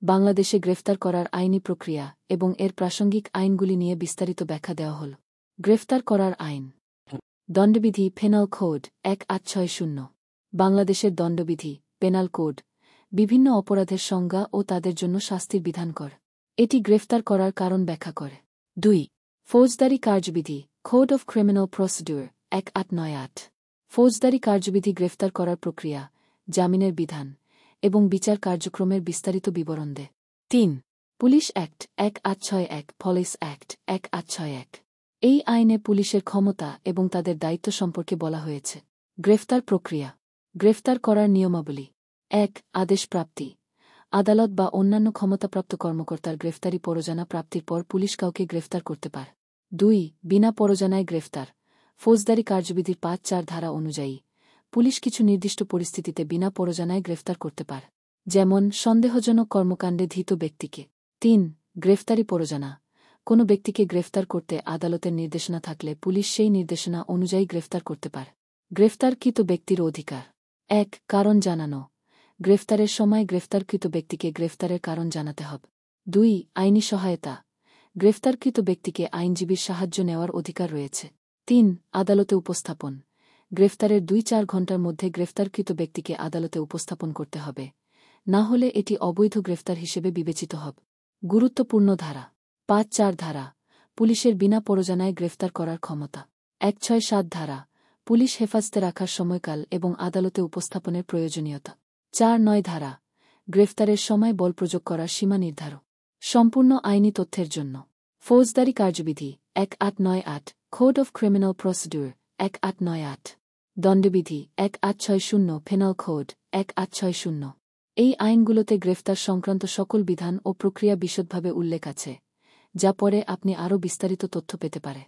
বাংলাদেশে গ্রেফতার করার আইনি প্রক্রিয়া এবং এর প্রাসঙ্গিক আইনগুলি নিয়ে বিস্তারিত ব্যাখ্যা দেওয়া হল। গ্রেফতার করার আইন। দণ্ডবিধি পেনাল কোড 1860। বাংলাদেশের দণ্ডবিধি পেনাল কোড বিভিন্ন অপরাধের সংজ্ঞা ও তাদের জন্য শাস্তির বিধান করে। এটি গ্রেফতার করার কারণ ব্যাখ্যা করে। 2. ফৌজদারি কার্যবিধি কোড অফ ক্রিমিনাল প্রসিডিউর 1898। ফৌজদারি কার্যবিধি গ্রেফতার করার প্রক্রিয়া, জামিনের বিধান এবং বিচার কার্যক্রমের বিস্তারিত বিবরণ দেয়। 3. Police act 1861 police act 1861। এই আইনে পুলিশের ক্ষমতা এবং তাদের দায়িত্ব সম্পর্কে বলা হয়েছে। গ্রেফতার প্রক্রিয়া। গ্রেফতার করার নিয়মাবলী। 1. আদেশ প্রাপ্তি। আদালত বা অন্যান্য ক্ষমতাপ্রাপ্ত কর্মকর্তার গ্রেফতারি পরোয়ানা প্রাপ্তির পর পুলিশ কাউকে গ্রেফতার করতে পারে। 2. বিনা পরোয়ানায় গ্রেফতার। ফৌজদারি কার্যবিধির 5-4 ধারা অনুযায়ী পুলিশ কিছু নির্দিষ্ট পরিস্থিতিতে বিনা পরোয়ানায় গ্রেফতার করতে পারে, যেমন সন্দেহজনক কর্মকাণ্ডে ধৃত ব্যক্তিকে। 3. গ্রেফতারি পরোয়ানা। কোনো ব্যক্তিকে গ্রেফতার করতে আদালতের নির্দেশনা থাকলে পুলিশ সেই নির্দেশনা অনুযায়ী গ্রেফতার করতে পারে। গ্রেফতারকৃত ব্যক্তির অধিকার। 1. কারণ জানানো। গ্রেফতারের সময় গ্রেফতারকৃত ব্যক্তিকে গ্রেফতারের কারণ জানাতে হবে। 2. আইনি সহায়তা। গ্রেফতারকৃত ব্যক্তিকে আইনজীবীর সাহায্য নেওয়ার অধিকার রয়েছে। 3. আদালতে উপস্থাপন। গ্রেফতারের 2-4 ঘণ্টার মধ্যে গ্রেফতারকৃত ব্যক্তিকে আদালতে উপস্থাপন করতে হবে, না হলে এটি অবৈধ গ্রেফতার হিসেবে বিবেচিত হবে। গুরুত্বপূর্ণ ধারা। 5-4 ধারা পুলিশের বিনা পরোয়ানায় গ্রেফতার করার ক্ষমতা। 167 ধারা পুলিশ হেফাজতে রাখার সময়কাল এবং আদালতে উপস্থাপনের প্রয়োজনীয়তা। 4-9 ধারা গ্রেফতারের সময় বল প্রয়োগ করার সীমা নির্ধারণ। সম্পূর্ণ আইনি তথ্যের জন্য ফৌজদারি কার্যবিধি 1898 কোড অফ ক্রিমিনাল প্রসিডিউর 1898। দণ্ডবিধি 1860 পেনাল কোড 1860। এই আইনগুলোতে গ্রেফতার সংক্রান্ত সকল বিধান ও প্রক্রিয়া বিশদভাবে উল্লেখ আছে, যা পরে আপনি আরও বিস্তারিত তথ্য পেতে পারে।